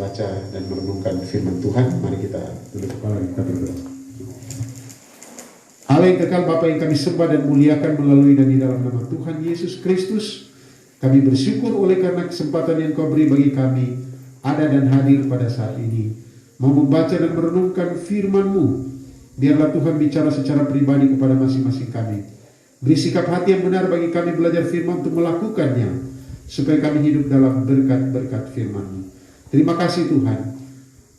baca dan merenungkan firman Tuhan. Mari kita tunduk kepala, kita berdoa. Allah yang kekal, Bapa yang kami sembah dan muliakan melalui dan di dalam nama Tuhan Yesus Kristus, kami bersyukur oleh karena kesempatan yang Kau beri bagi kami ada dan hadir pada saat ini, mau membaca dan merenungkan firman-Mu. Biarlah Tuhan bicara secara pribadi kepada masing-masing kami. Beri sikap hati yang benar bagi kami belajar firman untuk melakukannya, supaya kami hidup dalam berkat-berkat firman-Mu. Terima kasih Tuhan.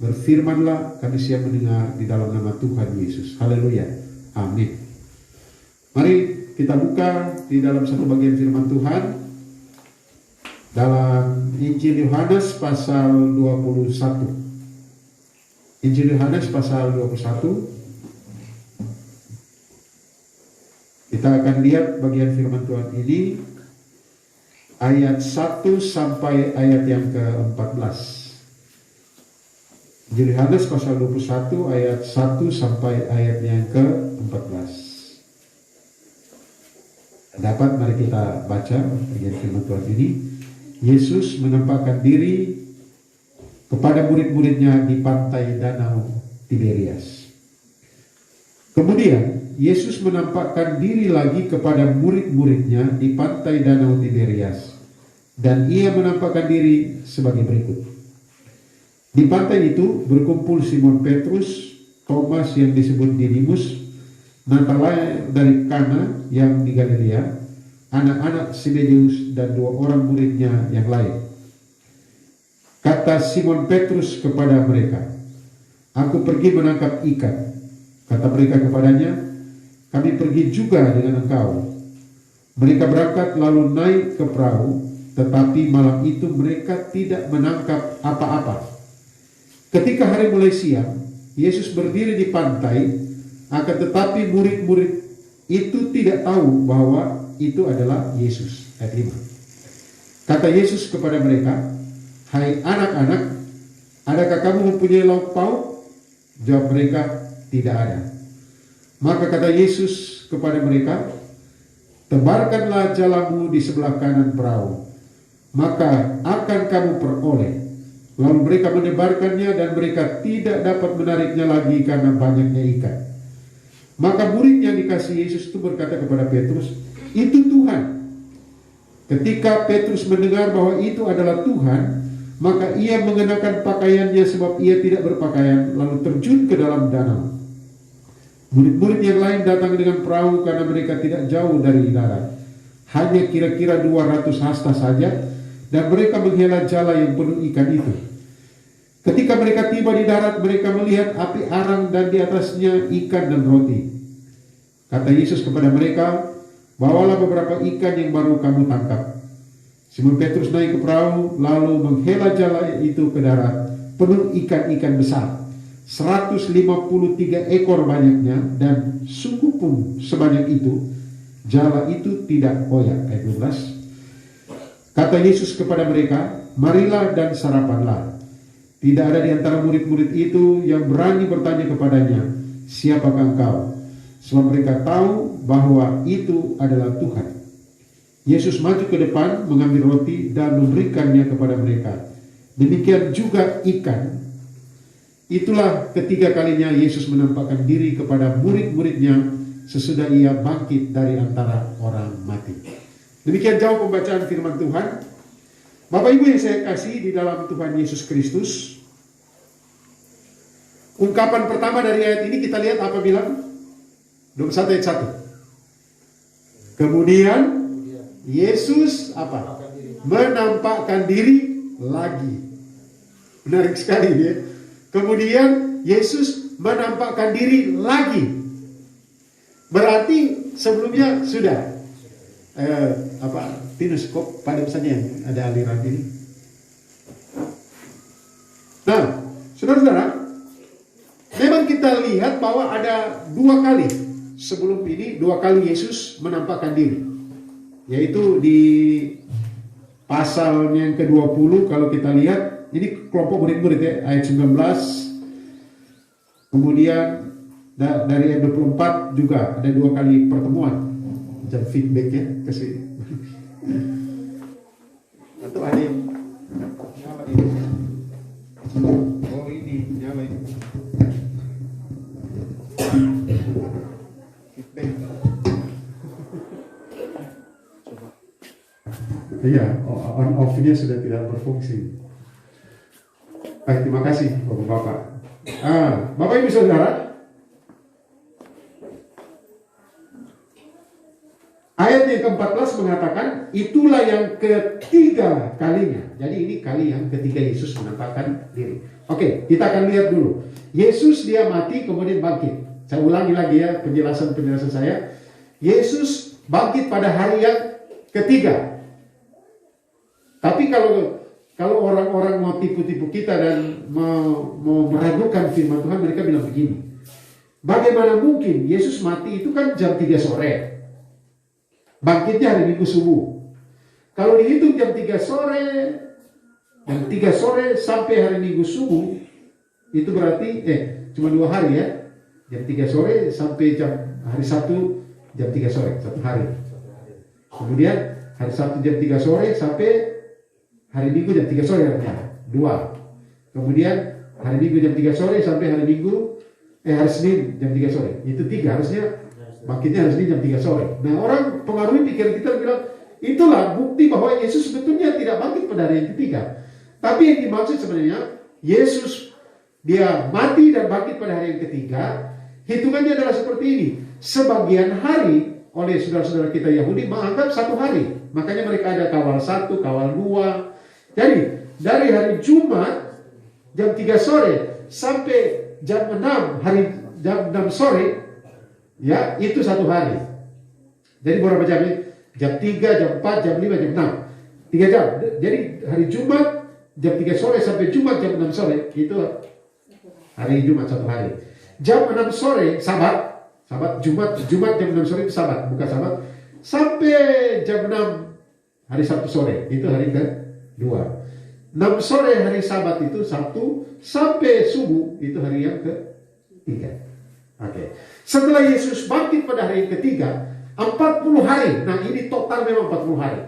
Berfirmanlah, kami siap mendengar di dalam nama Tuhan Yesus. Haleluya. Amin. Mari kita buka di dalam satu bagian firman Tuhan dalam Injil Yohanes pasal 21. Injil Yohanes pasal 21. Kita akan lihat bagian firman Tuhan ini ayat 1 sampai ayat yang ke-14. Injil Yohanes pasal 21 ayat 1 sampai ayat yang ke-14. Dapat mari kita baca bagian firman Tuhan ini. Yesus menampakkan diri kepada murid-muridnya di pantai Danau Tiberias. Kemudian Yesus menampakkan diri lagi kepada murid-muridnya di pantai Danau Tiberias, dan ia menampakkan diri sebagai berikut. Di pantai itu berkumpul Simon Petrus, Thomas yang disebut Didimus, Natanael dari Kana yang di Galilea, anak-anak Zebedeus, dan 2 orang muridnya yang lain. Kata Simon Petrus kepada mereka, "Aku pergi menangkap ikan." Kata mereka kepadanya, "Kami pergi juga dengan engkau." Mereka berangkat lalu naik ke perahu, tetapi malam itu mereka tidak menangkap apa-apa. Ketika hari mulai siang, Yesus berdiri di pantai, akan tetapi murid-murid itu tidak tahu bahwa itu adalah Yesus. Ayat 5. Kata Yesus kepada mereka, "Hai anak-anak, adakah kamu mempunyai lauk pauk?" Jawab mereka, "Tidak ada." Maka kata Yesus kepada mereka, "Tebarkanlah jalamu di sebelah kanan perahu, maka akan kamu peroleh." Lalu mereka menebarkannya dan mereka tidak dapat menariknya lagi karena banyaknya ikan. Maka murid yang dikasih Yesus itu berkata kepada Petrus, "Itu Tuhan." Ketika Petrus mendengar bahwa itu adalah Tuhan, maka ia mengenakan pakaiannya sebab ia tidak berpakaian, lalu terjun ke dalam danau. Murid-murid yang lain datang dengan perahu karena mereka tidak jauh dari darat, hanya kira-kira 200 hasta saja, dan mereka menghela jala yang penuh ikan itu. Ketika mereka tiba di darat, mereka melihat api arang dan di atasnya ikan dan roti. Kata Yesus kepada mereka, "Bawalah beberapa ikan yang baru kamu tangkap." Simon Petrus naik ke perahu, lalu menghela jala itu ke darat, penuh ikan-ikan besar, 153 ekor banyaknya, dan sungguh pun sebanyak itu, jala itu tidak koyak. Ayat 12. Kata Yesus kepada mereka, "Marilah dan sarapanlah." Tidak ada di antara murid-murid itu yang berani bertanya kepadanya, "Siapakah engkau?" Sebab mereka tahu bahwa itu adalah Tuhan. Yesus maju ke depan, mengambil roti dan memberikannya kepada mereka. Demikian juga ikan. Itulah ketiga kalinya Yesus menampakkan diri kepada murid-muridnya sesudah ia bangkit dari antara orang mati. Demikian jauh pembacaan firman Tuhan. Bapak Ibu yang saya kasih di dalam Tuhan Yesus Kristus, ungkapan pertama dari ayat ini kita lihat apa bilang? 21 ayat 1. Kemudian Yesus apa? Menampakkan diri lagi. Menarik sekali ya. Kemudian Yesus menampakkan diri lagi. Berarti sebelumnya sudah. Tinus kok pada misalnya ada aliran ini. Nah, saudara-saudara, memang kita lihat bahwa ada 2 kali sebelum ini, 2 kali Yesus menampakkan diri, yaitu di pasal yang ke-20. Kalau kita lihat, ini kelompok murid-murid ya, ayat 19. Kemudian dari ayat 24 juga ada 2 kali pertemuan. Dan feedbacknya ke sini. Atau ada yang Oh ini nyala ini. Coba. Iya, on off-nya sudah tidak berfungsi. Baik, terima kasih Bapak-Bapak. Bapak Ibu Saudara, ayat yang ke-14 mengatakan itulah yang ketiga kalinya. Jadi ini kali yang ketiga Yesus menampakkan diri. Oke, kita akan lihat dulu. Yesus dia mati kemudian bangkit. Saya ulangi lagi ya penjelasan saya. Yesus bangkit pada hari yang ketiga. Tapi kalau orang-orang mau tipu-tipu kita dan mau meragukan firman Tuhan, mereka bilang begini. Bagaimana mungkin Yesus mati itu kan jam 3 sore. Bangkitnya hari Minggu subuh. Kalau dihitung jam 3 sore sampai hari Minggu subuh, itu berarti cuma 2 hari ya. Jam 3 sore sampai hari Sabtu jam 3 sore, 1 hari. Kemudian hari Sabtu jam 3 sore sampai hari Minggu jam 3 sore artinya 2. Kemudian hari Minggu jam 3 sore sampai hari Senin jam 3 sore. Itu 3 harusnya. Bangkitnya hari Senin jam 3 sore. Nah, orang pengaruhi pikiran kita bilang, itulah bukti bahwa Yesus sebetulnya tidak bangkit pada hari yang ketiga. Tapi yang dimaksud sebenarnya, Yesus dia mati dan bangkit pada hari yang ketiga. Hitungannya adalah seperti ini. Sebagian hari oleh saudara-saudara kita Yahudi menganggap 1 hari. Makanya mereka ada kawal 1, kawal 2. Jadi, dari hari Jumat jam 3 sore sampai jam 6 sore, ya, itu 1 hari. Jadi berapa jam ini? Jam 3, jam 4, jam 5, jam 6. 3 jam. Jadi hari Jumat jam 3 sore sampai Jumat jam 6 sore itu hari Jumat 1 hari. Jam 6 sore Sabat Jumat jam 6 sore itu Sabat, bukan Sabat. Sampai jam 6 hari Sabtu sore itu hari ke-2. 6 sore hari Sabat itu Sabtu sampai subuh itu hari yang ke-3. Oke. Setelah Yesus bangkit pada hari yang ketiga, 40 hari. Nah, ini total memang 40 hari.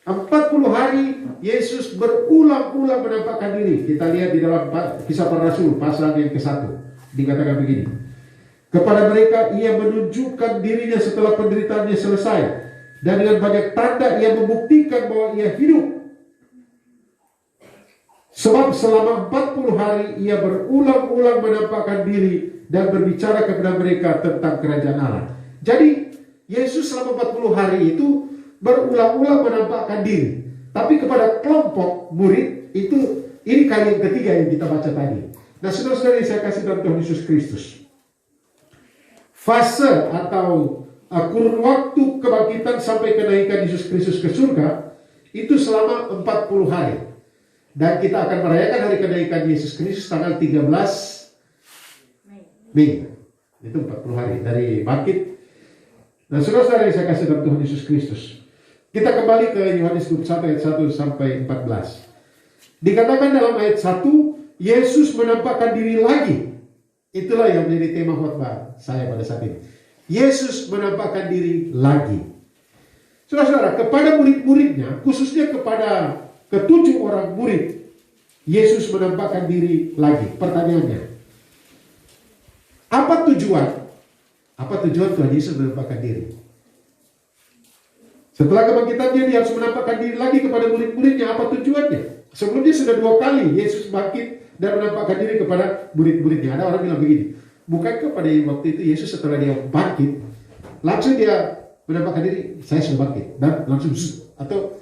40 hari Yesus berulang-ulang menampakkan diri. Kita lihat di dalam Kisah Para Rasul pasal yang ke-1. Dikatakan begini. Kepada mereka ia menunjukkan dirinya setelah penderitaannya selesai. Dan dengan banyak tanda ia membuktikan bahwa ia hidup. Sebab selama 40 hari ia berulang-ulang menampakkan diri dan berbicara kepada mereka tentang kerajaan Allah. Jadi Yesus selama 40 hari itu berulang-ulang menampakkan diri. Tapi kepada kelompok murid itu, ini kali yang ketiga yang kita baca tadi. Nah, saudara-saudara yang saya kasih dalam Tuhan Yesus Kristus, fase atau kurun waktu kebangkitan sampai kenaikan Yesus Kristus ke surga itu selama 40 hari. Dan kita akan merayakan hari kenaikan Yesus Kristus tanggal 13 Mei. Itu 40 hari dari bangkit. Nah, saudara-saudara yang saya kasih dalam Tuhan Yesus Kristus, kita kembali ke Yohanes 21 ayat 1 sampai 14. Dikatakan dalam ayat 1, Yesus menampakkan diri lagi. Itulah yang menjadi tema khotbah saya pada saat ini. Yesus menampakkan diri lagi. Saudara-saudara, kepada murid-muridnya, khususnya kepada ke-7 orang murid, Yesus menampakkan diri lagi. Pertanyaannya, apa tujuan? Apa tujuan Tuhan Yesus menampakkan diri? Setelah kebangkitannya dia harus menampakkan diri lagi kepada murid-muridnya. Apa tujuannya? Sebelumnya sudah 2 kali Yesus bangkit dan menampakkan diri kepada murid-muridnya. Ada orang bilang begini, bukankah pada waktu itu Yesus setelah dia bangkit, langsung dia menampakkan diri, saya sudah bangkit, dan langsung, atau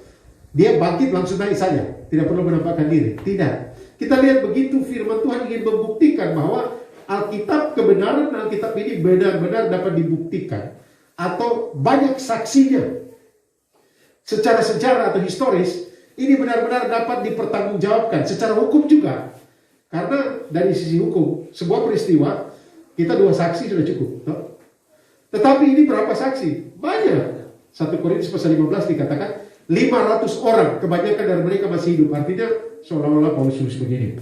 dia bangkit langsung naik saja, tidak perlu menampakkan diri? Tidak. Kita lihat begitu firman Tuhan ingin membuktikan bahwa Alkitab, kebenaran Alkitab ini benar-benar dapat dibuktikan, atau banyak saksinya secara sejarah atau historis. Ini benar-benar dapat dipertanggungjawabkan secara hukum juga. Karena dari sisi hukum, sebuah peristiwa, kita 2 saksi sudah cukup. Tetapi ini berapa saksi? Banyak. 1 Korintus pasal 15 dikatakan 500 orang, kebanyakan dari mereka masih hidup. Artinya seolah-olah Paulus tulis begini,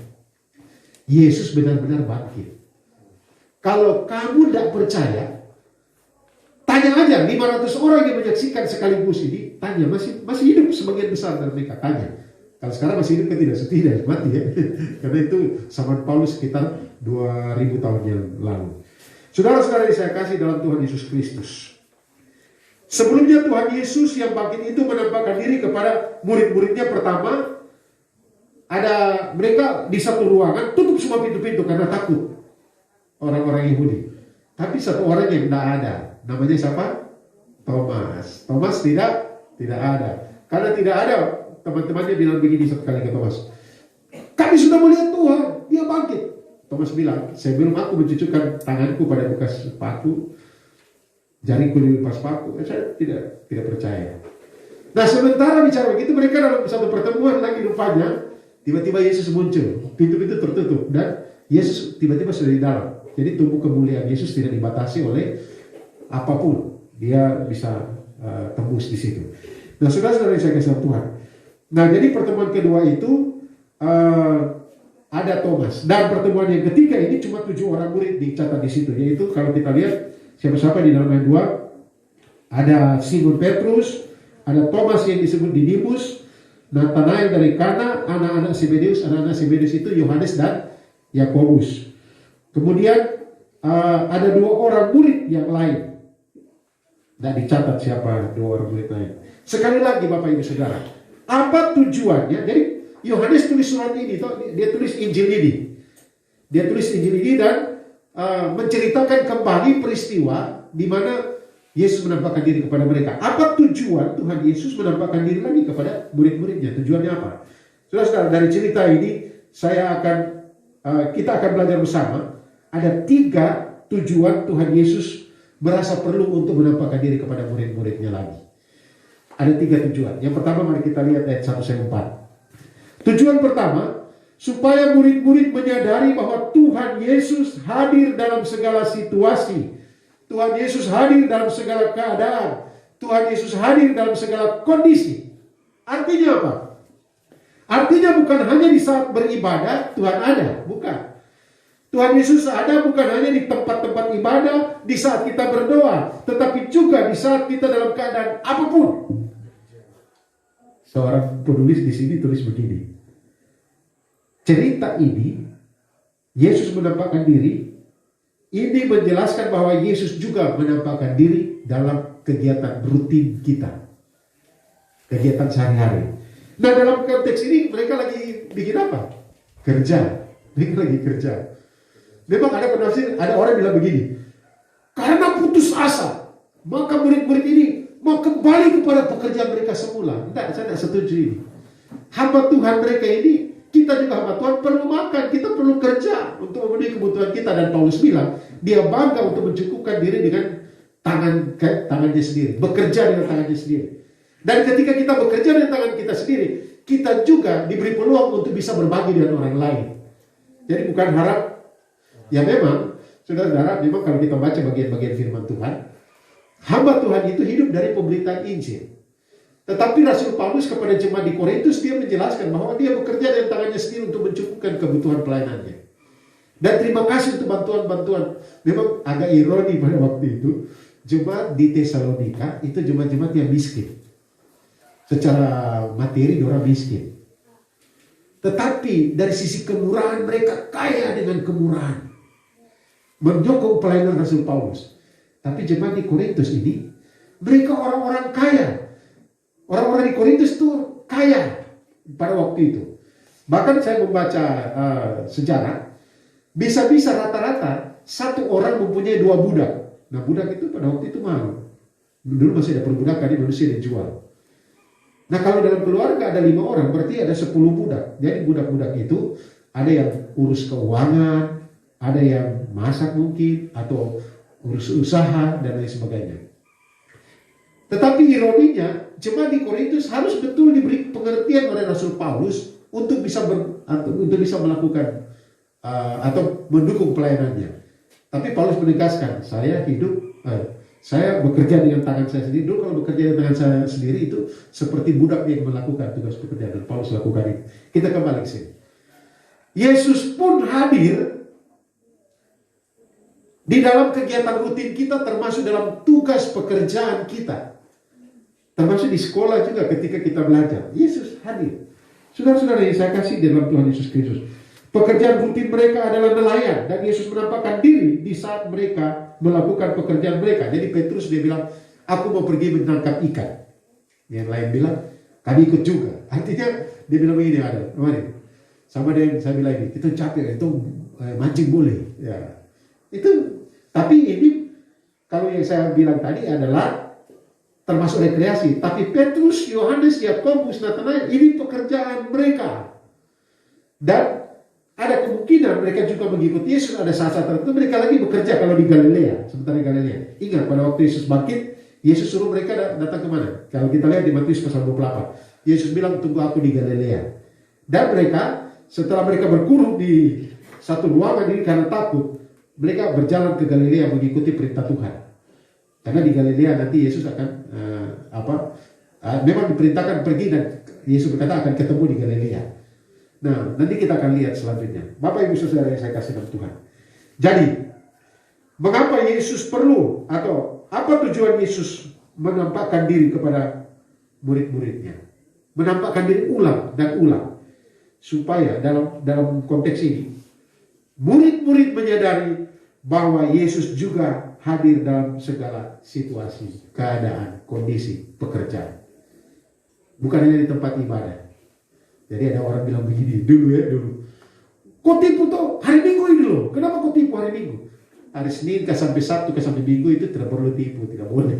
Yesus benar-benar bangkit. Kalau kamu tidak percaya, tanya aja 500 orang yang menyaksikan sekaligus ini, tanya masih hidup sebagian besar dari mereka, tanya. Kalau sekarang masih hidup kan tidak mati ya. Karena itu zaman Paulus sekitar 2000 tahun yang lalu. Saudara-saudara yang saya kasih dalam Tuhan Yesus Kristus. Sebelumnya Tuhan Yesus yang bangkit itu menampakkan diri kepada murid-muridnya. Pertama, ada mereka di satu ruangan, tutup semua pintu-pintu karena takut orang-orang Yahudi. Tapi satu orang yang tidak ada, namanya siapa? Thomas. Thomas tidak ada. Karena tidak ada, teman-temannya bilang begini satu kali ke Thomas, kami sudah melihat Tuhan, dia bangkit. Thomas bilang, sebelum aku mencucukkan tanganku pada bekas sepatu, jariku di lepas paku, saya tidak percaya. Nah, sementara bicara begitu, mereka dalam satu pertemuan lagi rupanya, tiba-tiba Yesus muncul, pintu-pintu tertutup, dan Yesus tiba-tiba sudah di dalam. Jadi tubuh kemuliaan Yesus tidak dibatasi oleh apapun, dia bisa tembus di situ. Nah, saudara-saudara yang saya kasih Tuhan. Nah, jadi pertemuan kedua itu ada Thomas, dan pertemuan yang ketiga ini cuma 7 orang murid dicatat di situ, yaitu kalau kita lihat siapa-siapa di dalam ayat 2, ada Simon Petrus, ada Thomas yang disebut Didimus, Nathanael dari Kana, anak-anak Zebedeus. Anak-anak Zebedeus itu Yohanes dan Yakobus. Kemudian ada 2 orang murid yang lain. Tidak dicatat siapa 2 orang murid lain. Sekali lagi Bapak Ibu Saudara, apa tujuannya? Jadi Yohanes tulis surat ini, dia tulis Injil ini. Dia tulis Injil ini dan menceritakan kembali peristiwa di mana Yesus menampakkan diri kepada mereka. Apa tujuan Tuhan Yesus menampakkan diri lagi kepada murid-muridnya? Tujuannya apa? Saudara-saudara, dari cerita ini kita akan belajar bersama. Ada 3 tujuan Tuhan Yesus merasa perlu untuk menampakkan diri kepada murid-muridnya lagi. Ada 3 tujuan. Yang pertama, mari kita lihat ayat 1-4. Tujuan pertama, supaya murid-murid menyadari bahwa Tuhan Yesus hadir dalam segala situasi. Tuhan Yesus hadir dalam segala keadaan. Tuhan Yesus hadir dalam segala kondisi. Artinya apa? Artinya bukan hanya di saat beribadah Tuhan ada, bukan. Tuhan Yesus ada bukan hanya di tempat-tempat ibadah, di saat kita berdoa, tetapi juga di saat kita dalam keadaan apapun. Seorang penulis di sini tulis begini. Cerita ini, Yesus menampakkan diri, ini menjelaskan bahwa Yesus juga menampakkan diri dalam kegiatan rutin kita. Kegiatan sehari-hari. Nah, dalam konteks ini mereka lagi bikin apa? Kerja. Mereka lagi kerja. Memang ada penafsir, ada orang bilang begini, karena putus asa, maka murid-murid ini mau kembali kepada pekerjaan mereka semula. Tidak, saya tidak setuju ini. Hamba Tuhan mereka ini, kita juga hamba Tuhan perlu makan, kita perlu kerja untuk memenuhi kebutuhan kita. Dan Paulus bilang, dia bangga untuk mencukupkan diri dengan tangannya sendiri, bekerja dengan tangannya sendiri. Dan ketika kita bekerja dengan tangan kita sendiri, kita juga diberi peluang untuk bisa berbagi dengan orang lain. Jadi bukan harap, ya memang, saudara-saudara, memang kalau kita baca bagian-bagian firman Tuhan, hamba Tuhan itu hidup dari pemberitaan Injil. Tetapi Rasul Paulus kepada jemaat di Korintus, dia menjelaskan bahwa dia bekerja dengan tangannya sendiri untuk mencukupkan kebutuhan pelayanannya. Dan terima kasih untuk bantuan-bantuan. Memang agak ironi pada waktu itu, jemaat di Tesalonika itu jemaat-jemaat yang miskin. Secara materi orang miskin. Tetapi dari sisi kemurahan mereka kaya dengan kemurahan. Mendukung pelayanan Rasul Paulus. Tapi jemaat di Korintus ini, mereka orang-orang kaya. Orang-orang di Korintus itu kaya pada waktu itu. Bahkan saya membaca sejarah, bisa-bisa rata-rata satu orang mempunyai 2 budak. Nah, budak itu pada waktu itu mahal. Dulu masih ada perbudakan, di manusia dijual. Nah, kalau dalam keluarga ada 5 orang, berarti ada 10 budak. Jadi budak-budak itu ada yang urus keuangan, ada yang masak mungkin, atau urus usaha, dan lain sebagainya. Tetapi ironinya, jemaat di Korintus harus betul diberi pengertian oleh Rasul Paulus untuk bisa melakukan atau mendukung pelayanannya. Tapi Paulus menegaskan, saya bekerja dengan tangan saya sendiri. Dulu kalau bekerja dengan tangan saya sendiri itu seperti budak yang melakukan tugas pekerjaan, dan Paulus lakukan itu. Kita kembali ke sini. Yesus pun hadir di dalam kegiatan rutin kita, termasuk dalam tugas pekerjaan kita. Termasuk di sekolah juga ketika kita belajar. Yesus hadir. Saudara-saudara yang saya kasih di dalam Tuhan Yesus Kristus, pekerjaan rutin mereka adalah nelayan, dan Yesus menampakkan diri di saat mereka melakukan pekerjaan mereka. Jadi Petrus dia bilang, aku mau pergi menangkap ikan. Yang lain bilang, kami ikut juga. Artinya dia bilang begini, ada kemarin sama dia, saya bilang ini, kita capek, itu mancing boleh. Ya, itu. Tapi ini kalau yang saya bilang tadi adalah termasuk rekreasi. Tapi Petrus, Yohanes, Yakobus, Natanael, ini pekerjaan mereka. Dan ada kemungkinan mereka juga mengikuti Yesus. Ada saat-saat tertentu mereka lagi bekerja kalau di Galilea, sementara di Galilea. Ingat pada waktu Yesus bangkit, Yesus suruh mereka datang kemana? Kalau kita lihat di Matius pasal 28, Yesus bilang, tunggu aku di Galilea. Dan mereka, setelah mereka berkurung di satu ruangan ini karena takut, mereka berjalan ke Galilea mengikuti perintah Tuhan. Karena di Galilea nanti Yesus akan memang diperintahkan pergi, dan Yesus berkata akan ketemu di Galilea. Nah, nanti kita akan lihat selanjutnya. Bapak Ibu Saudara yang saya kasih dalam Tuhan. Jadi, mengapa Yesus perlu, atau apa tujuan Yesus menampakkan diri kepada murid-muridnya? Menampakkan diri ulang dan ulang. Supaya dalam konteks ini, murid-murid menyadari bahwa Yesus juga hadir dalam segala situasi, keadaan, kondisi, pekerjaan. Bukan hanya di tempat ibadah. Jadi ada orang bilang begini, dulu. Kok tipu tuh hari Minggu ini loh? Kenapa kok tipu hari Minggu? Hari Senin ke sampai Sabtu ke sampai Minggu itu tidak perlu tipu, tidak boleh.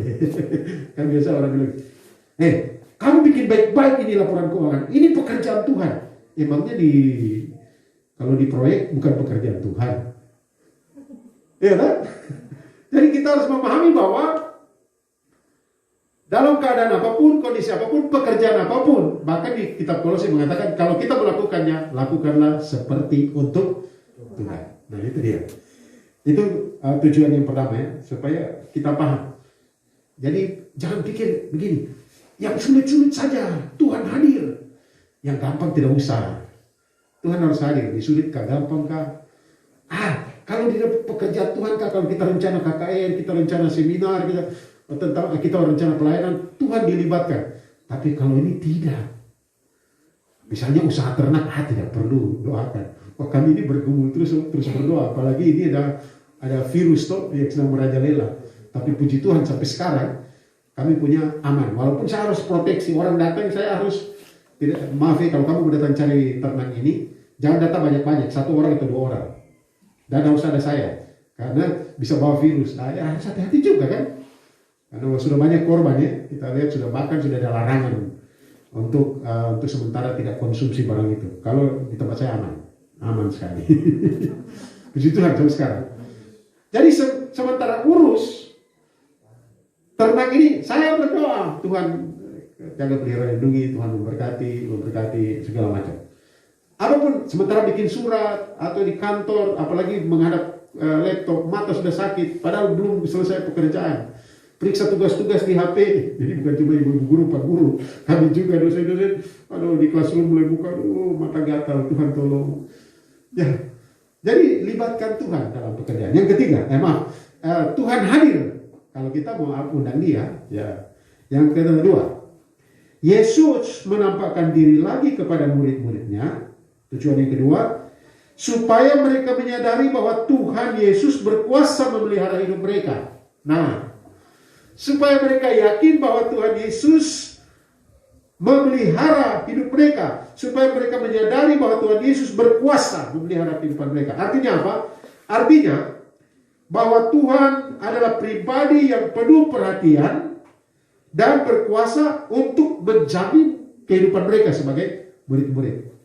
Kan biasa orang bilang, kamu bikin baik-baik ini laporan keuangan. Ini pekerjaan Tuhan. Emangnya kalau di proyek bukan pekerjaan Tuhan. Iya kan? Jadi kita harus memahami bahwa dalam keadaan apapun, kondisi apapun, pekerjaan apapun, bahkan di kitab Kolose mengatakan kalau kita melakukannya, lakukanlah seperti untuk Tuhan. Nah itu dia. Itu tujuan yang pertama ya, supaya kita paham. Jadi jangan pikir begini, yang sulit-sulit saja Tuhan hadir, yang gampang tidak usah. Tuhan harus hadir, disulit kah, gampang kah? Kalau di pekerjaan Tuhan kah, kalau kita rencana KKR, kita rencana seminar, kita rencana pelayanan, Tuhan dilibatkan. Tapi kalau ini tidak, misalnya usaha ternak, tidak perlu doakan. Kami ini bergumul terus berdoa, apalagi ini ada virus yang sedang merajalela. Tapi puji Tuhan sampai sekarang kami punya aman. Walaupun saya harus proteksi, orang datang saya harus maaf ya, kalau kamu datang cari ternak ini, jangan datang banyak-banyak, 1 orang atau 2 orang. Dan harus ada saya, karena bisa bawa virus. Nah, ya harus hati-hati juga kan. Karena sudah banyak korban ya, kita lihat sudah bahkan sudah ada larangan untuk sementara tidak konsumsi barang itu. Kalau di tempat saya aman sekali. Puji Tuhan sampai sekarang. Jadi sementara urus ternak ini, saya berdoa Tuhan jaga pelihara lindungi, Tuhan memberkati segala macam. Apapun, sementara bikin surat atau di kantor, apalagi menghadap laptop, mata sudah sakit, padahal belum selesai pekerjaan. Periksa tugas-tugas di HP, jadi bukan cuma ibu guru, pak guru, kami juga dosen-dosen, di classroom mulai buka, mata gatal, Tuhan tolong. Ya, jadi libatkan Tuhan dalam pekerjaan. Yang ketiga, Tuhan hadir kalau kita mau undang Dia. Ya, yang kedua, Yesus menampakkan diri lagi kepada murid-muridnya. Tujuan yang kedua, supaya mereka menyadari bahwa Tuhan Yesus berkuasa memelihara hidup mereka. Nah, supaya mereka yakin bahwa Tuhan Yesus memelihara hidup mereka, supaya mereka menyadari bahwa Tuhan Yesus berkuasa memelihara kehidupan mereka. Artinya apa? Artinya bahwa Tuhan adalah pribadi yang penuh perhatian dan berkuasa untuk menjamin kehidupan mereka sebagai murid-murid.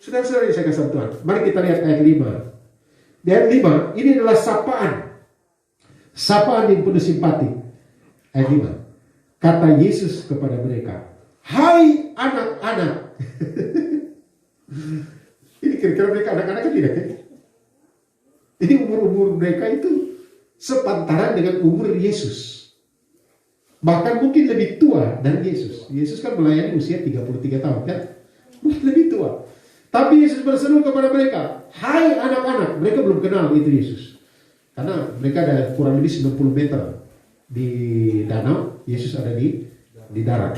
Saudara-saudara yang saya kasih Tuhan, mari kita lihat ayat 5. Di ayat 5, ini adalah sapaan yang penuh simpati. Ayat 5, kata Yesus kepada mereka, hai anak-anak. Ini kira-kira mereka anak-anak kan tidak kan? Ini umur-umur mereka itu sepantaran dengan umur Yesus. Bahkan mungkin lebih tua dari Yesus. Yesus kan melayani usia 33 tahun kan? Mungkin lebih tua. Tapi Yesus berseru kepada mereka, hai anak-anak. Mereka belum kenal itu Yesus. Karena mereka ada kurang lebih 90 meter di danau, Yesus ada di darat.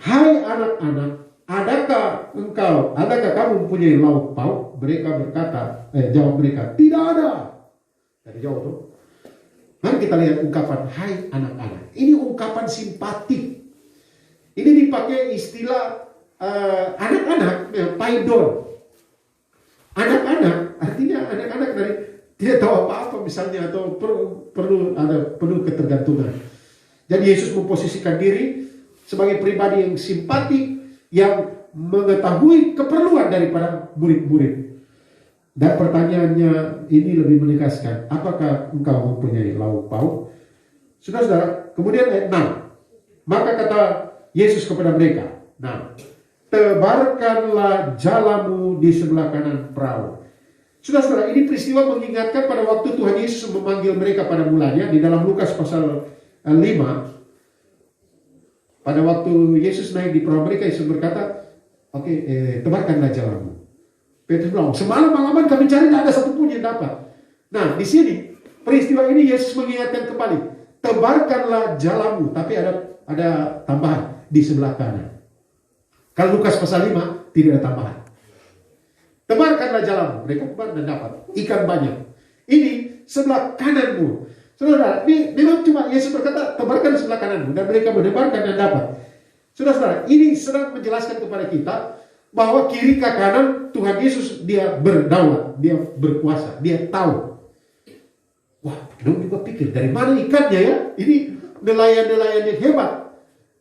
Hai anak-anak, adakah kamu mempunyai lauk pauk? Mereka berkata, jawab mereka, tidak ada. Dari jauh tuh. Mari kita lihat ungkapan, hai anak-anak. Ini ungkapan simpatik. Ini dipakai istilah anak-anak, paidon. Anak-anak, artinya anak-anak dari tidak tahu apa-apa misalnya, atau perlu ketergantungan. Jadi Yesus memposisikan diri sebagai pribadi yang simpatik, yang mengetahui keperluan daripada murid-murid. Dan pertanyaannya ini lebih menegaskan, apakah engkau mempunyai lauk pauk? Saudara-saudara, kemudian ayat 6. Maka kata Yesus kepada mereka, nah, tebarkanlah jalamu di sebelah kanan perahu. Saudara-saudara, ini peristiwa mengingatkan pada waktu Tuhan Yesus memanggil mereka pada mulanya di dalam Lukas pasal 5. Pada waktu Yesus naik di perahu mereka, Yesus berkata, tebarkanlah jalamu. Petrus bilang, semalam-malaman kami cari, tidak ada satupun yang dapat. Nah, di sini peristiwa ini Yesus mengingatkan kembali, tebarkanlah jalamu, tapi ada tambahan di sebelah kanan. Kalau Lukas pasal 5 tidak ada tambahan. Tebarkanlah jalamu, mereka tebar dan dapat ikan banyak. Ini sebelah kananmu. Saudara, ini memang cuma Yesus berkata, tebarkan sebelah kananmu, dan mereka menebarkan dan dapat. Saudara, ini sedang menjelaskan kepada kita bahwa kiri ke kanan Tuhan Yesus dia berdaulat, dia berkuasa, dia tahu. Wah, dong juga pikir dari mana ikannya ya? Ini nelayan-nelayan yang hebat.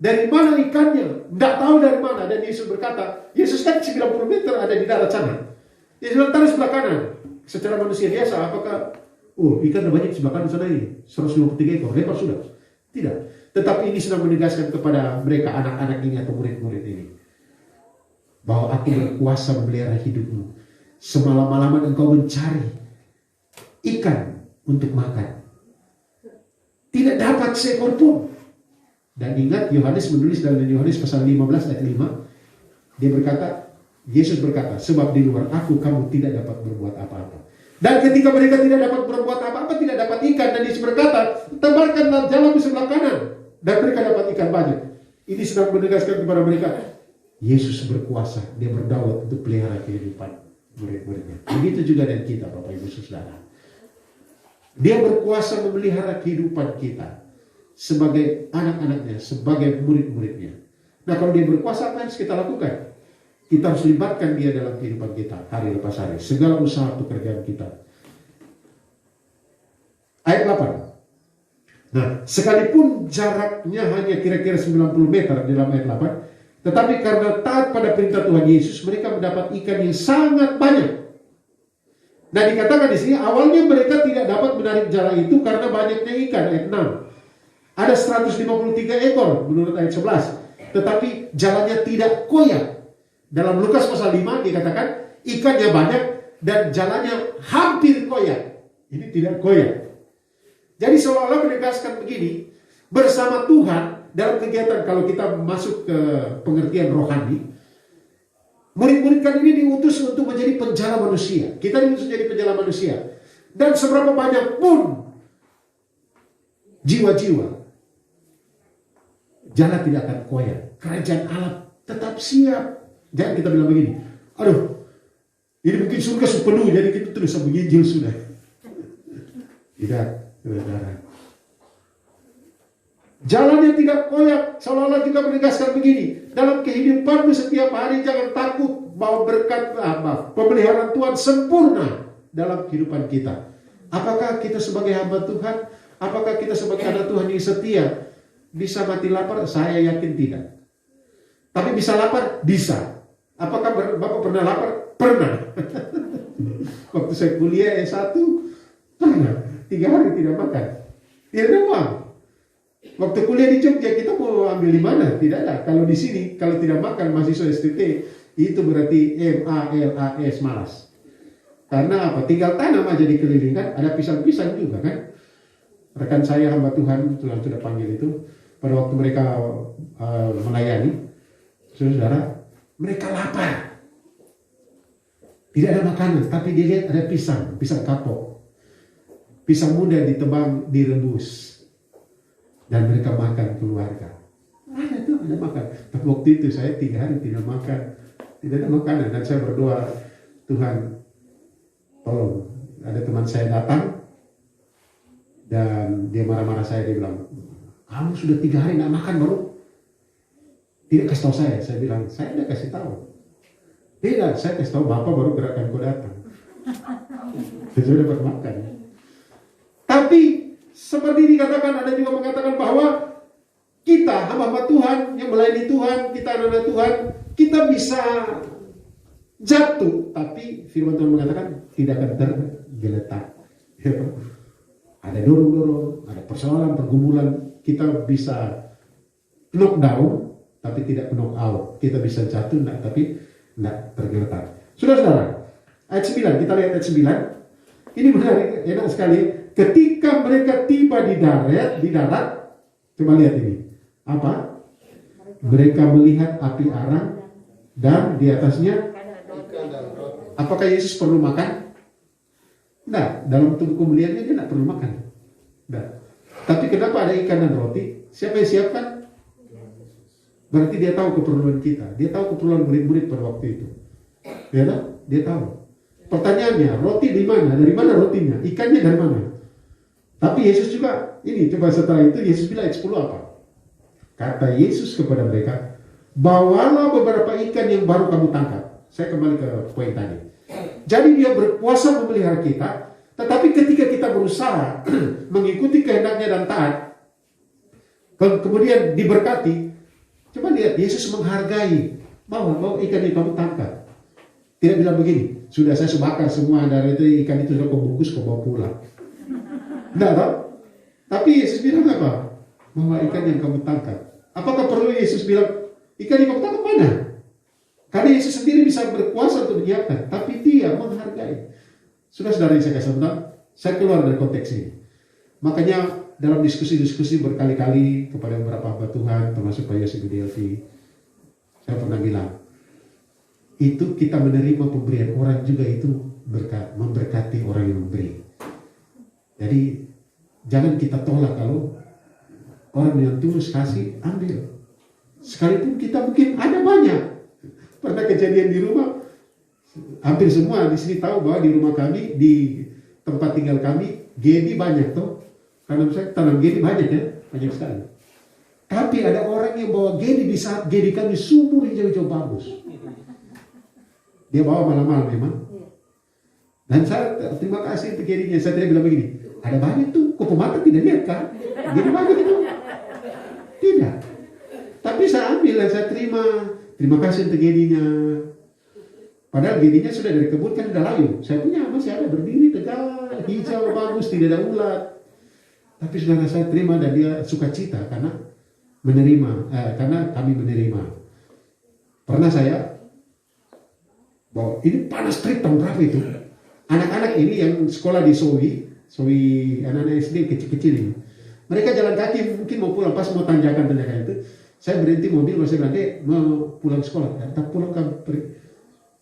Dari mana ikannya? Tidak tahu dari mana. Dan Yesus berkata, Yesus kan 90 meter ada di darat sana. Yesus taruh sebelah kanan. Secara manusia biasa, apakah ikan banyak sebelah kanan sana ini? 153 ekor, lepas sudah. Tidak. Tetapi ini sedang menegaskan kepada mereka anak-anak ini atau murid-murid ini, bahwa aku berkuasa memelihara hidupmu. Semalam-malaman engkau mencari ikan untuk makan, tidak dapat seekor pun. Dan ingat, Yohanes menulis dalam Yohanes pasal 15 ayat 5. Dia berkata, Yesus berkata, sebab di luar aku kamu tidak dapat berbuat apa-apa. Dan ketika mereka tidak dapat berbuat apa-apa, tidak dapat ikan, dan Yesus berkata, tebarkanlah jalan di sebelah kanan, dan mereka dapat ikan banyak. Ini sedang menegaskan kepada mereka, Yesus berkuasa, dia berdaulat untuk pelihara kehidupan murid-muridnya. Begitu juga dengan kita, Bapak Ibu Saudara. Dia berkuasa memelihara kehidupan kita sebagai anak-anaknya, sebagai murid-muridnya. Nah, kalau dia berkuasa, apa yang harus kita lakukan? Kita harus libatkan dia dalam kehidupan kita, hari lepas hari, segala usaha pekerjaan kita. Ayat 8. Nah, sekalipun jaraknya hanya kira-kira 90 meter dalam ayat 8, tetapi karena taat pada perintah Tuhan Yesus, mereka mendapat ikan yang sangat banyak. Nah, dikatakan di sini, awalnya mereka tidak dapat menarik jala itu karena banyaknya ikan, ayat 6. Ada 153 ekor menurut ayat 11. Tetapi jalannya tidak koyak. Dalam Lukas pasal 5 dikatakan ikannya banyak dan jalannya hampir koyak. Ini tidak koyak. Jadi seolah-olah menegaskan begini, bersama Tuhan dalam kegiatan, kalau kita masuk ke pengertian rohani, murid-murid kan ini diutus untuk menjadi penjala manusia. Kita diutus menjadi penjala manusia. Dan seberapa banyak pun jiwa-jiwa, jala tidak akan koyak. Kerajaan Allah tetap siap. Jangan kita bilang begini, aduh, ini mungkin surga penuh, jadi kita terus menginjil sudah. Tidak, saudara. Jalannya tidak koyak, seolah-olah juga menegaskan begini, dalam kehidupanmu setiap hari jangan takut bahwa berkat pemeliharaan Tuhan sempurna dalam kehidupan kita. Apakah kita sebagai hamba Tuhan, apakah kita sebagai anak Tuhan yang setia bisa mati lapar? Saya yakin tidak. Tapi bisa lapar? Bisa. Apakah Bapak pernah lapar? Pernah. Waktu saya kuliah S1, pernah. 3 hari tidak makan. Tidak ada uang. Waktu kuliah di Jogja, kita mau ambil di mana? Tidak ada. Kalau di sini, kalau tidak makan mahasiswa STT, itu berarti MALAS, malas. Karena apa? Tinggal tanam aja di keliling kan. Ada pisang-pisang juga kan. Rekan saya hamba Tuhan sudah panggil itu, pada waktu mereka melayani, saudara, mereka lapar. Tidak ada makanan, tapi dilihat ada pisang kapok. Pisang muda ditebang, direbus. Dan mereka makan keluarga. Ada tuh. tidak makan. Tapi waktu itu saya 3 hari tidak makan, tidak ada makanan, dan saya berdoa, Tuhan tolong. Ada teman saya datang dan dia marah-marah saya, dia bilang, kamu sudah 3 hari tidak makan baru tidak kasih tahu saya. Saya bilang, saya tidak kasih tahu. Tidak, saya kasih tahu Bapak baru gerakan kau datang. Saya sudah dapat makan. Tapi seperti dikatakan, ada juga mengatakan bahwa kita hamba-hamba Tuhan yang melayani Tuhan, kita anak-anak Tuhan, kita bisa jatuh, tapi firman Tuhan mengatakan tidak akan tergeletak. Ada dorong-dorong, ada persoalan, pergumulan, kita bisa knockdown, tapi tidak knock out. Kita bisa jatuh, tapi tidak tergeletak. Saudara-saudara, ayat 9, kita lihat ayat 9. Ini menarik, enak sekali. Ketika mereka tiba di darat, coba lihat ini. Apa? Mereka melihat api arang dan di atasnya. Apakah Yesus perlu makan? Nah, dalam tubuh kemuliaannya dia tidak perlu makan. Nah. Tapi kenapa ada ikan dan roti? Siapa yang siapkan? Berarti dia tahu keperluan kita. Dia tahu keperluan murid-murid pada waktu itu. Ya, dia tahu. Pertanyaannya, roti di mana? Dari mana rotinya? Ikannya dari mana? Tapi Yesus juga, ini coba setelah itu Yesus bilang ayat 10 apa? Kata Yesus kepada mereka, bawalah beberapa ikan yang baru kamu tangkap. Saya kembali ke poin tadi. Jadi dia berkuasa memelihara kita, tetapi ketika kita berusaha mengikuti kehendaknya dan taat, kemudian diberkati, coba lihat Yesus menghargai, bawa ikan yang kamu tangkap. Tidak bilang begini, sudah saya bakar semua dari itu ikan itu sudah kau bungkus kau bawa pulang. Tidak tahu. Tapi Yesus bilang apa? Bawa ikan yang kamu tangkap. Apakah perlu Yesus bilang ikan yang kamu tangkap mana? Karena Yesus sendiri bisa berkuasa untuk menyiapkan, tapi dia menghargai. Saudara-saudara yang saya kasih tahu, saya keluar dari konteks ini. Makanya dalam diskusi-diskusi berkali-kali kepada beberapa hamba Tuhan, termasuk Pak Yosi Budielvi, saya pernah bilang, itu kita menerima pemberian orang juga itu memberkati orang yang memberi. Jadi jangan kita tolak kalau orang yang tulus kasih, ambil. Sekalipun kita mungkin ada banyak. Pernah kejadian di rumah, hampir semua di sini tahu bahwa di rumah kami, di tempat tinggal kami, gedi banyak tuh. Karena misalnya tanam gedi banyak ya, banyak sekali. Tapi ada orang yang bawa gedi di saat gedi kami subur hijau-hijau bagus. Dia bawa malam-malam memang. Dan saya terima kasih untuk gedinya. Saya tidak bilang begini, ada banyak tuh, kok pemata tidak lihat kan? Gedi banyak itu. Tidak. Tapi saya ambil dan saya terima. Terima kasih untuk gedinya. Padahal gedinya sudah dari kebun kan sudah layu. Saya punya masih ada berdiri tegak, hijau bagus, tidak ada ulat. Tapi saudara saya terima dan dia sukacita karena menerima, karena kami menerima. Pernah saya bahwa ini panas terik tahun berapa itu? Anak-anak ini yang sekolah di Sowi anak-anak SD kecil-kecil ini. Mereka jalan kaki mungkin mau pulang pas mau tanjakan itu. Saya berhenti mobil, saya bilang, mau pulang sekolah. Tak pulang kan.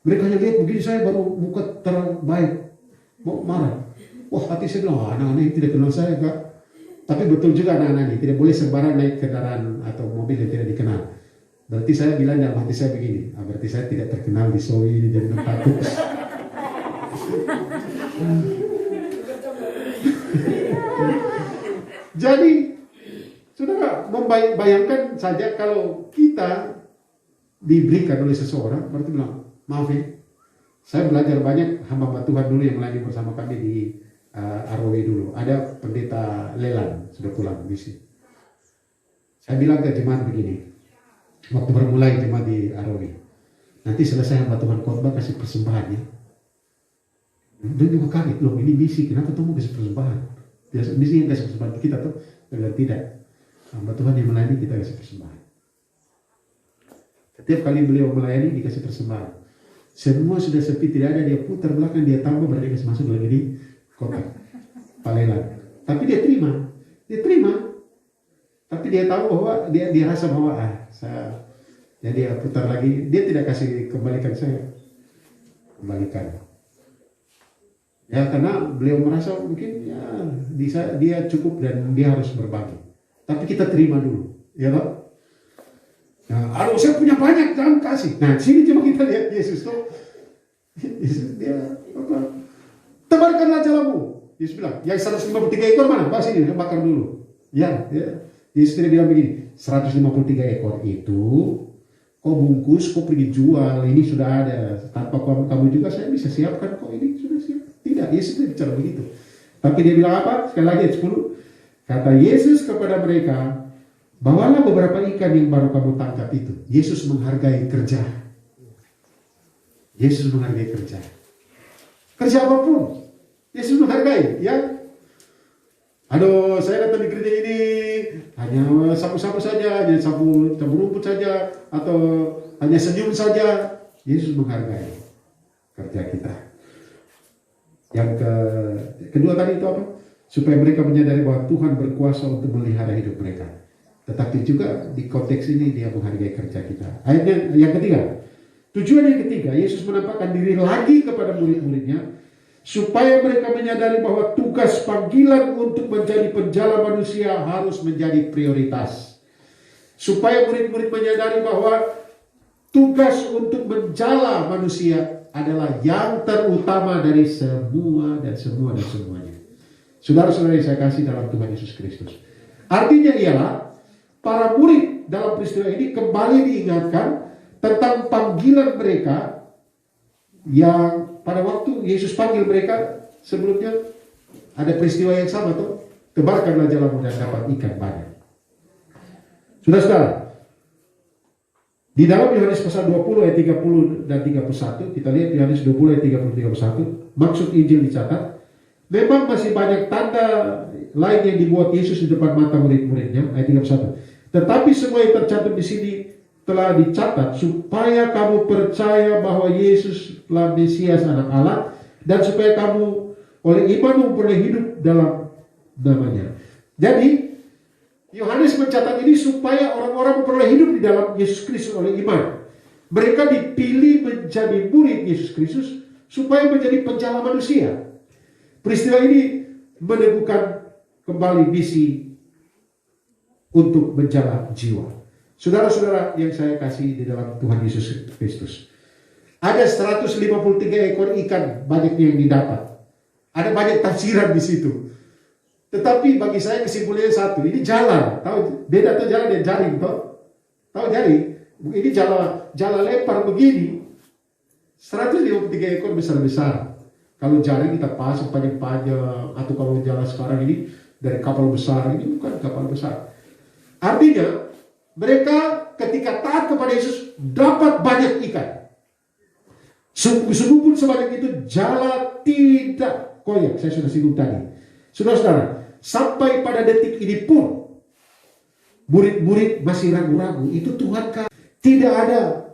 Mereka hanya lihat begini, saya baru muka terbaik. Mau marah. Wah, hati saya bilang, anak-anak ini tidak kenal saya, Kak. Tapi betul juga anak-anak ini, tidak boleh sembarang naik kendaraan atau mobil yang tidak dikenal. Berarti saya bilang dalam hati saya begini, berarti saya tidak terkenal di Sowi ini, jadi takut. Jadi, saudara, membayangkan saja kalau kita diberikan oleh seseorang, berarti bilang, maaf ya, saya belajar banyak hamba Tuhan dulu yang melayani bersama kami di Arawi dulu. Ada pendeta Lelan, sudah pulang di sini. Saya bilang ke jemaat begini, waktu bermulai jemaat di Arawi, nanti selesai hamba Tuhan khotbah kasih persembahan ya. Dia juga kaget, loh ini misi, kenapa tuh mau kasih persembahan? Biasa misi yang kasih persembahan kita tuh, tidak. Hamba Tuhan yang melayani kita kasih persembahan. Setiap kali beliau melayani dikasih persembahan. Semua sudah sepi, tidak ada, dia putar belakang, dia tambah, berarti kasih masuk lagi di kotak palelan. Tapi dia terima. Tapi dia tahu bahwa dia rasa bahwa jadi dia putar lagi, dia tidak kasih kembalikan saya. Kembalikan. Ya karena beliau merasa mungkin ya dia cukup dan dia harus berbagi. Tapi kita terima dulu, ya Pak. Nah, aduh saya punya banyak, jangan kasih. Nah, sini coba kita lihat Yesus tuh. Yesus dia apa? Tebarkanlah jalamu. Yesus bilang, yang 153 ekor mana? Pak sini, bakar dulu. Ya. Yesus tidak bilang begini, 153 ekor itu kau bungkus, kau pergi jual, ini sudah ada. Tanpa kamu juga saya bisa siapkan kok, ini sudah siap. Tidak, Yesus tidak bicara begitu. Tapi dia bilang apa? Sekali lagi ayat 10. Kata Yesus kepada mereka, bawalah beberapa ikan yang baru kamu tangkap itu. Yesus menghargai kerja. Yesus menghargai kerja. Kerja apapun, Yesus menghargai, ya. Aduh, saya datang di gereja ini hanya sapu-sapu saja, hanya sapu rumput saja, atau hanya senyum saja. Yesus menghargai kerja kita. Yang kedua tadi itu apa? Supaya mereka menyadari bahwa Tuhan berkuasa untuk melihara hidup mereka. Tetapi juga di konteks ini dia menghargai kerja kita. Ayatnya yang ketiga. Tujuan yang ketiga, Yesus menampakkan diri lagi kepada murid-muridnya supaya mereka menyadari bahwa tugas panggilan untuk menjadi penjala manusia harus menjadi prioritas. Supaya murid-murid menyadari bahwa tugas untuk menjala manusia adalah yang terutama dari semua dan semuanya. Saudara-saudara yang saya kasih dalam Tuhan Yesus Kristus. Artinya ialah para murid dalam peristiwa ini kembali diingatkan tentang panggilan mereka yang pada waktu Yesus panggil mereka sebelumnya ada peristiwa yang sama tuh, tebarkanlah jalamu dan dapat ikan banyak. Saudara-saudara, di dalam Yohanes pasal 20 ayat 30 dan 31, kita lihat Yohanes 20 ayat 30 31, maksud Injil dicatat. Memang masih banyak tanda lain yang dibuat Yesus di depan mata murid-muridnya, ayat 31. Tetapi semua yang tercantum di sini telah dicatat supaya kamu percaya bahwa Yesuslah Mesias Anak Allah, dan supaya kamu oleh iman memperoleh hidup dalam namanya. Jadi Yohanes mencatat ini supaya orang-orang memperoleh hidup di dalam Yesus Kristus oleh iman. Mereka dipilih menjadi murid Yesus Kristus supaya menjadi penjala manusia. Peristiwa ini meneguhkan kembali misi untuk menjala jiwa. Saudara-saudara yang saya kasih di dalam Tuhan Yesus Kristus, ada 153 ekor ikan banyak yang didapat. Ada banyak tafsiran di situ. Tetapi bagi saya kesimpulannya satu, ini jala. Tahu beda tuh jala dan jaring, tahu jaring? Ini jala lempar begini. 153 ekor besar-besar. Kalau jaring kita pasang panjang-panjang, atau kalau jala sekarang ini dari kapal besar, ini bukan kapal besar. Artinya mereka ketika taat kepada Yesus dapat banyak ikan. Sungguh-sungguh pun sebanyak itu jala tidak koyak. Saya sudah singgung tadi. Saudara-saudara, sampai pada detik ini pun murid-murid masih ragu-ragu. Itu Tuhankah? Tidak ada.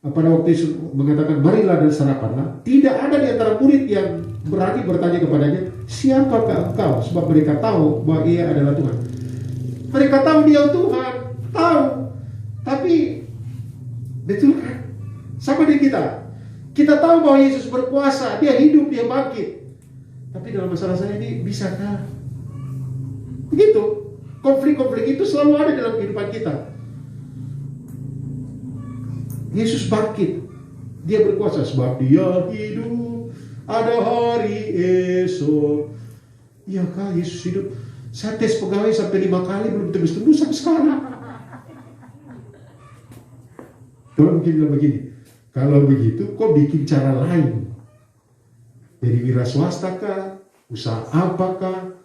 Pada waktu Yesus mengatakan marilah dan sarapanlah, tidak ada di antara murid yang berani bertanya kepadanya, siapakah engkau? Sebab mereka tahu bahwa ia adalah Tuhan. Mereka tahu dia Tuhan, tahu. Tapi betul kan? Sama dengan kita. Kita tahu bahwa Yesus berkuasa, dia hidup, dia bangkit. Tapi dalam masalah saya ini bisakah? Begitu. Konflik-konflik itu selalu ada dalam kehidupan kita. Yesus bangkit, dia berkuasa sebab dia hidup, ada hari esok. Ya kah Yesus hidup? Saya tes pegawai sampai 5 kali belum tembus-tembus sampai sekarang. Tuhan mungkin bilang begini, kalau begitu kok bikin cara lain? Jadi wira swasta kah? Usaha apakah?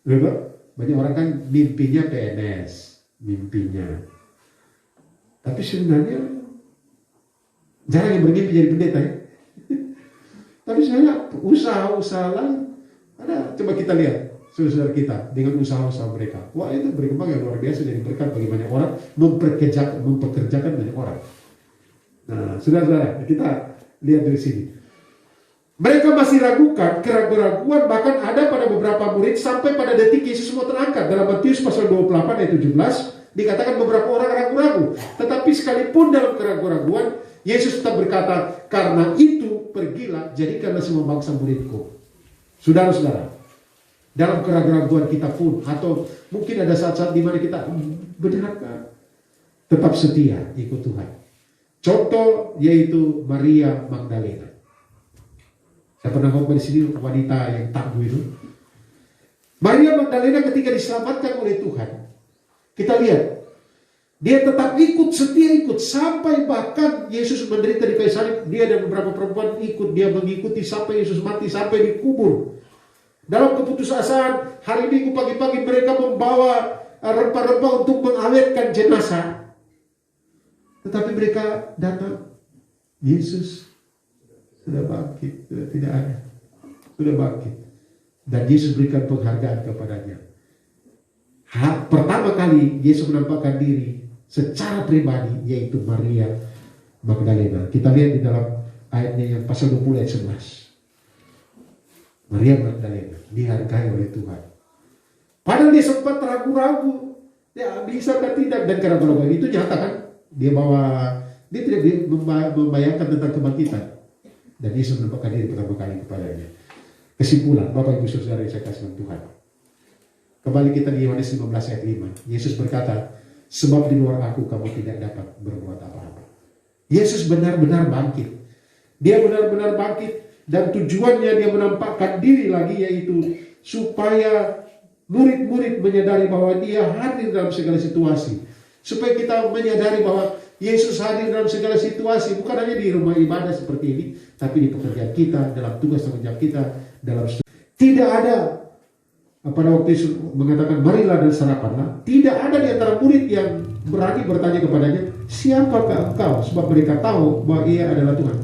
Banyak orang kan mimpinya PNS, mimpinya. Tapi sebenarnya jarang yang bermimpi jadi pendeta ya. Tapi sebenarnya usaha-usaha lain ada. Coba kita lihat saudara-saudara kita dengan usaha-usaha mereka. Wah, itu berkembang yang luar biasa, jadi berkat bagi banyak orang, mempekerjakan banyak orang. Nah, saudara-saudara, kita lihat dari sini. Mereka masih ragukan, keraguan bahkan ada pada beberapa murid sampai pada detik Yesus mau terangkat. Dalam Matius pasal 28 ayat 17 dikatakan beberapa orang ragu-ragu. Tetapi sekalipun dalam keraguan-raguan, Yesus tetap berkata, karena itu pergilah, jadikanlah semua bangsa muridku. Saudara-saudara, dalam keraguan-raguan kita pun, atau mungkin ada saat-saat di mana kita benarkah? tetap setia ikut Tuhan. Contoh yaitu Maria Magdalena. Saya pernah ngomong di sini wanita yang tangguh itu. Maria Magdalena ketika diselamatkan oleh Tuhan, kita lihat dia tetap setia ikut sampai bahkan Yesus menderita di kayu salib. Dia dan beberapa perempuan ikut, dia mengikuti sampai Yesus mati, sampai dikubur. Dalam keputusasaan hari Minggu pagi-pagi mereka membawa rempah-rempah untuk mengawetkan jenazah. Tetapi mereka datang, Yesus sudah bangkit, sudah tidak ada, sudah bangkit. Dan Yesus berikan penghargaan kepadanya. Pertama kali Yesus menampakkan diri secara pribadi, yaitu Maria Magdalena. Kita lihat di dalam ayatnya yang pasal 20 ayat 11. Maria Magdalena dihargai oleh Tuhan. Padahal dia sempat ragu-ragu, ya bisa atau tidak, dan karena itu nyata kan, dia tidak membayangkan tentang kebangkitan, dan Yesus menampakkan diri pertama kali kepadanya. Kesimpulan, Bapak Ibu Saudara yang saya kasih Tuhan, kembali kita di Yohanes 15 ayat 5. Yesus berkata, sebab di luar aku kamu tidak dapat berbuat apa-apa. Yesus benar-benar bangkit. Dia benar-benar bangkit, dan tujuannya dia menampakkan diri lagi, yaitu supaya murid-murid menyadari bahwa dia hadir dalam segala situasi. Supaya kita menyadari bahwa Yesus hadir dalam segala situasi, bukan hanya di rumah ibadah seperti ini, tapi di pekerjaan kita, dalam tugas tanggung jawab kita, dalam tidak ada pada waktu Yesus mengatakan marilah dan sarapanlah, tidak ada di antara murid yang berani bertanya kepadanya, siapakah engkau? Sebab mereka tahu bahwa ia adalah Tuhan.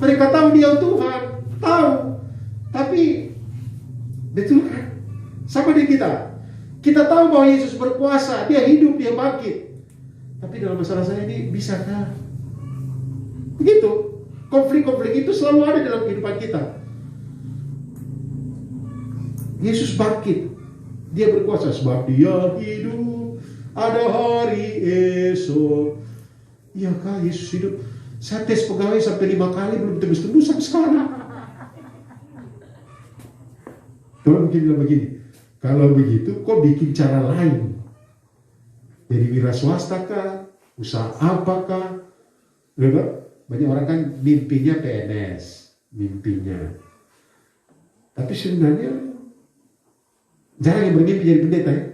Mereka tahu dia Tuhan, tahu, tapi betul kan? Sama di kita. Kita tahu bahwa Yesus berkuasa, dia hidup, dia bangkit. Tapi dalam masalah saya ini, bisakah? Begitu. Konflik-konflik itu selalu ada dalam kehidupan kita. Yesus bangkit. Dia berkuasa sebab dia hidup. Ada hari esok. Ya kah Yesus hidup? Saya tes pegawai sampai 5 kali belum tembus-tembus sampai sekarang. Kalau mungkin bilang begini, kalau begitu kok bikin cara lain? Jadi wira swasta kah? Usaha apakah? Banyak orang kan mimpinya PNS, mimpinya. Tapi sebenarnya jarang yang bermimpi jadi pendeta ya.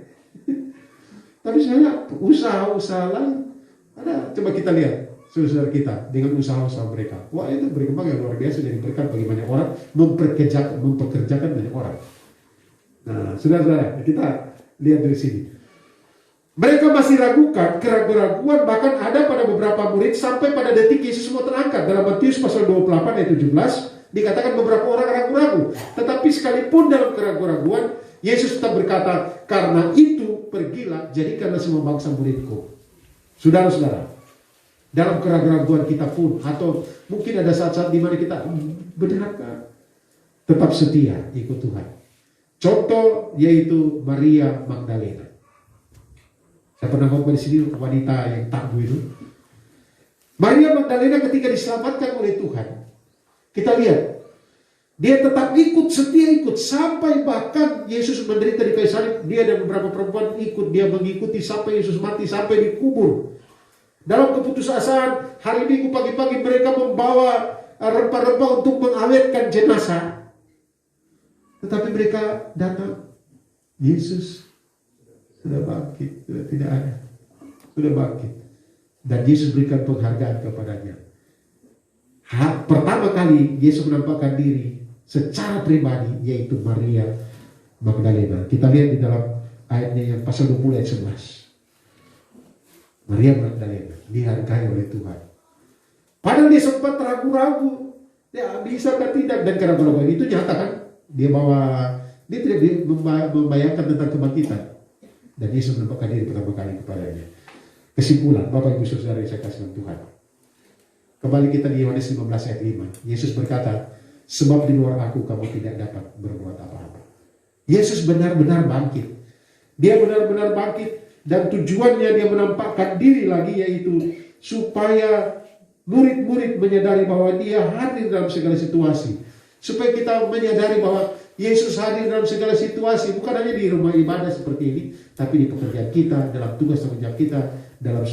Tapi sebenarnya usaha-usaha lain ada. Coba kita lihat saudara kita dengan usaha-usaha mereka. Wah, itu berkembang yang luar biasa, jadi berkat bagi banyak orang, mempekerjakan banyak orang. Nah, saudara-saudara, kita lihat dari sini. Mereka masih ragukan, keraguan bahkan ada pada beberapa murid sampai pada detik Yesus mau terangkat. Dalam Matius pasal 28 ayat 17 dikatakan beberapa orang ragu-ragu. Tetapi sekalipun dalam keraguan, Yesus tetap berkata, karena itu pergilah, jadikanlah semua bangsa muridku. Saudara-saudara, dalam keraguan kita pun, atau mungkin ada saat-saat di mana kita benarkah tetap setia ikut Tuhan. Contoh yaitu Maria Magdalena. Saya pernah ngomong di sini wanita yang tangguh itu. Maria Magdalena ketika diselamatkan oleh Tuhan, kita lihat dia tetap setia ikut sampai bahkan Yesus menderita di kayu salib. Dia dan beberapa perempuan ikut, dia mengikuti sampai Yesus mati, sampai dikubur. Dalam keputusasaan hari Minggu pagi-pagi mereka membawa rempah-rempah untuk mengawetkan jenazah. Tetapi mereka datang, Yesus sudah bangkit, sudah tidak ada, sudah bangkit. Dan Yesus berikan penghargaan kepadanya. Pertama kali Yesus menampakkan diri secara pribadi, yaitu Maria Magdalena. Kita lihat di dalam ayatnya yang pasal 20 ayat 11. Maria Magdalena dihargai oleh Tuhan. Padahal dia sempat ragu-ragu, ya bisa atau tidak, dan keraguan itu nyata kan? Dia tidak membayangkan tentang kebangkitan, dan Yesus menampakkan diri pertama kali kepadanya. Kesimpulan, Bapak Ibu Saudara yang saya kasih Tuhan, kembali kita di Yohanes 15 ayat 5. Yesus berkata, sebab di luar aku kamu tidak dapat berbuat apa-apa. Yesus benar-benar bangkit. Dia benar-benar bangkit, dan tujuannya dia menampakkan diri lagi, yaitu supaya murid-murid menyadari bahwa dia hadir dalam segala situasi. Supaya kita menyadari bahwa Yesus hadir dalam segala situasi, bukan hanya di rumah ibadah seperti ini, tapi di pekerjaan kita, dalam tugas tanggung jawab kita, dalam